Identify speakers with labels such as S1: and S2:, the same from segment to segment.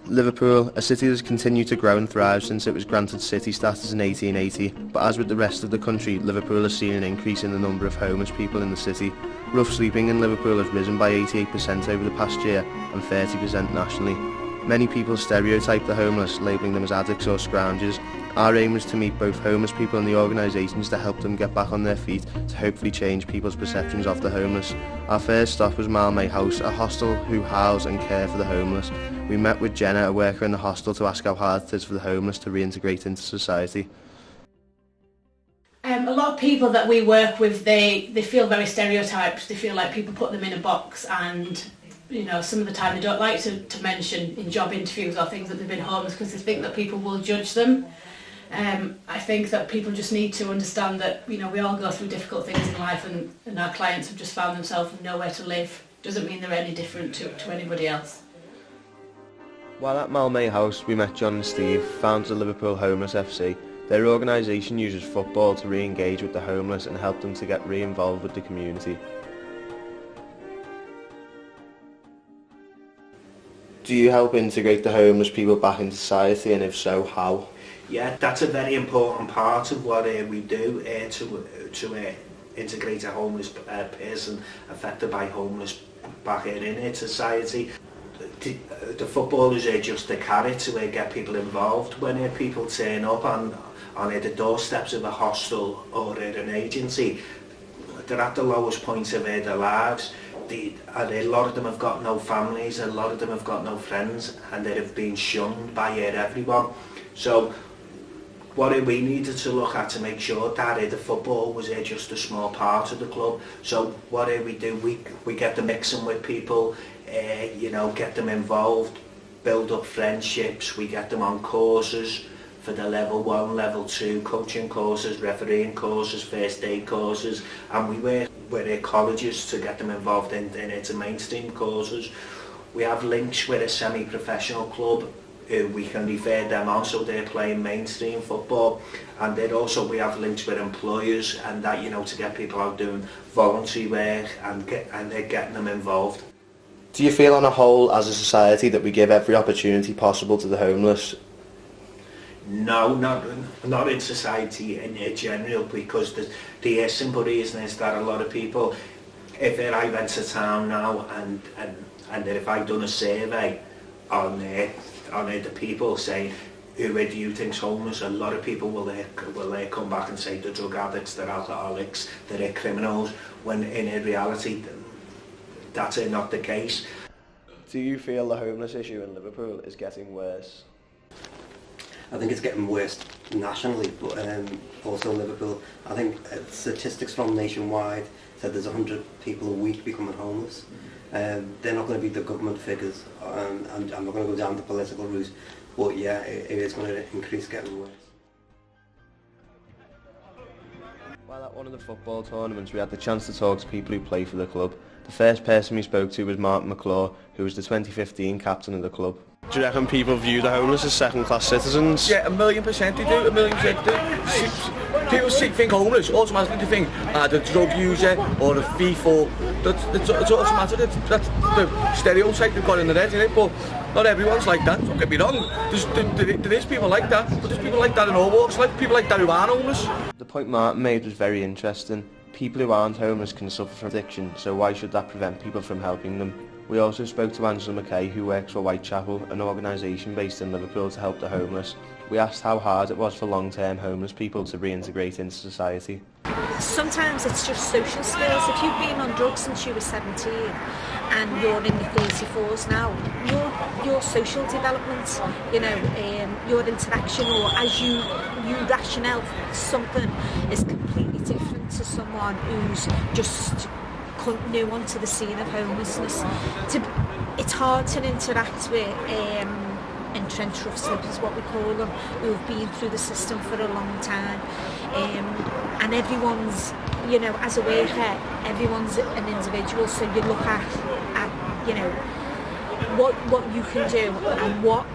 S1: Liverpool, a city that has continued to grow and thrive since it was granted city status in 1880, but as with the rest of the country, Liverpool has seen an increase in the number of homeless people in the city. Rough sleeping in Liverpool has risen by 88% over the past year and 30% nationally. Many people stereotype the homeless, labelling them as addicts or scroungers. Our aim is to meet both homeless people and the organisations to help them get back on their feet to hopefully change people's perceptions of the homeless. Our first stop was Malmay House, a hostel who house and care for the homeless. We met with Jenna, a worker in the hostel, to ask how hard it is for the homeless to reintegrate into society.
S2: A lot of people that we work with, they feel very stereotyped. They feel like people put them in a box, and some of the time they don't like to mention in job interviews or things that they've been homeless because they think that people will judge them. I think that people just need to understand that we all go through difficult things in life, and our clients have just found themselves with nowhere to live. Doesn't mean they're any different to anybody else.
S1: While at Malmay House, we met John and Steve, founders of Liverpool Homeless FC. Their organisation uses football to re-engage with the homeless and help them to get re-involved with the community. Do you help integrate the homeless people back into society, and if so, how?
S3: Yeah, that's a very important part of what we do to integrate a homeless person affected by homeless back in society. The footballers are just a carrot to get people involved. When people turn up on the doorsteps of a hostel or an agency, they're at the lowest point of their lives. A lot of them have got no families, a lot of them have got no friends, and they have been shunned by everyone. So what we needed to look at to make sure that the football was just a small part of the club. So what we do, we get them mixing with people, get them involved, build up friendships. We get them on courses for the level 1, level 2 coaching courses, refereeing courses, first aid courses, and we work with colleges to get them involved into mainstream courses. We have links with a semi-professional club who we can refer them on, so they're playing mainstream football, and then also we have links with employers and that, to get people out doing voluntary work and they're getting them involved.
S1: Do you feel on a whole as a society that we give every opportunity possible to the homeless?
S3: No, not in society in general, because the simple reason is that a lot of people, if I went to town now and if I'd done a survey on the people saying who do you think's homeless, a lot of people will come back and say they're drug addicts, they're alcoholics, they're criminals, when in reality that's not the case.
S1: Do you feel the homeless issue in Liverpool is getting worse?
S4: I think it's getting worse nationally, but also in Liverpool. I think statistics from nationwide said there's 100 people a week becoming homeless. They're not going to be the government figures, and I'm not going to go down the political route, but yeah, it is going to increase getting worse.
S1: While at one of the football tournaments, we had the chance to talk to people who play for the club. The first person we spoke to was Mark McClure, who was the 2015 captain of the club. Do you reckon people view the homeless as second-class citizens?
S5: Yeah, 1,000,000% they do, 1,000,000% they do. People think homeless, automatically they think the drug user or a thief, or it's automatic. That's the stereotype they've got in their head, isn't it? But not everyone's like that, don't get me wrong. There is people like that, but there's people like that in all walks, like people like that who aren't homeless.
S1: The point Martin made was very interesting. People who aren't homeless can suffer from addiction, so why should that prevent people from helping them? We also spoke to Angela McKay, who works for Whitechapel, an organisation based in Liverpool to help the homeless. We asked how hard it was for long-term homeless people to reintegrate into society.
S6: Sometimes it's just social skills. If you've been on drugs since you were 17 and you're in your 34s now, your social development, your interaction, or as you rationale something, is completely different to someone who's just new onto the scene of homelessness. It's hard to interact with entrenched rough sleepers, what we call them, who've been through the system for a long time, and everyone's, as a worker, everyone's an individual, so you look at what you can do and what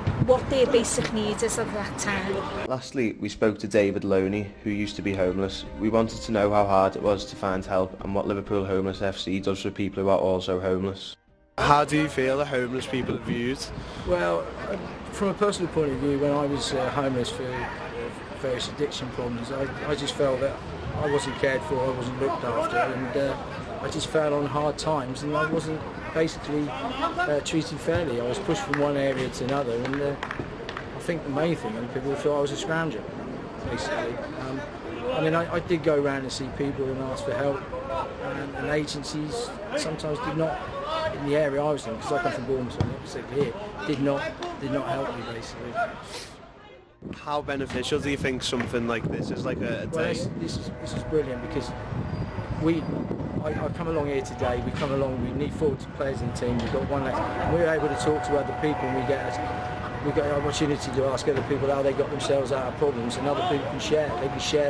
S6: their basic needs is at that time.
S1: Lastly, we spoke to David Loney, who used to be homeless. We wanted to know how hard it was to find help and what Liverpool Homeless FC does for people who are also homeless. How do you feel the homeless people are viewed?
S7: Well, from a personal point of view, when I was homeless for various addiction problems, I just felt that I wasn't cared for, I wasn't looked after, and I just fell on hard times, and I wasn't basically treated fairly. I was pushed from one area to another, and I think the main thing, people thought I was a scrounger, basically. I mean, I did go around and see people and ask for help, and agencies sometimes did not, in the area I was in, because I come from Bournemouth, on the opposite here, did not help me, basically.
S1: How beneficial do you think something like this is, like a
S7: Well,
S1: day?
S7: this is brilliant, because I come along here today, we come along, we need 40 players in the team, we've got one left, and we're able to talk to other people, and we get an opportunity to ask other people how they got themselves out of problems, and other people can share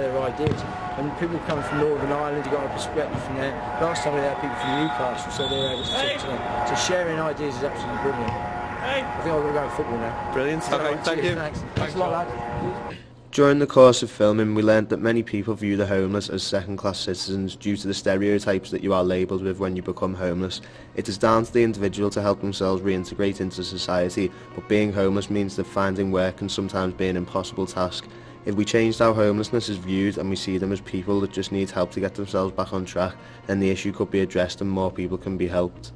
S7: their ideas. And people come from Northern Ireland, you've got a perspective from there. Last time we had people from Newcastle, so they were able to talk to them. So sharing ideas is absolutely brilliant. I think I'm going to go to football now.
S1: Brilliant. Okay, thank you.
S7: Thanks a lot, lad.
S1: During the course of filming, we learnt that many people view the homeless as second-class citizens due to the stereotypes that you are labelled with when you become homeless. It is down to the individual to help themselves reintegrate into society, but being homeless means that finding work can sometimes be an impossible task. If we changed how homelessness is viewed and we see them as people that just need help to get themselves back on track, then the issue could be addressed and more people can be helped.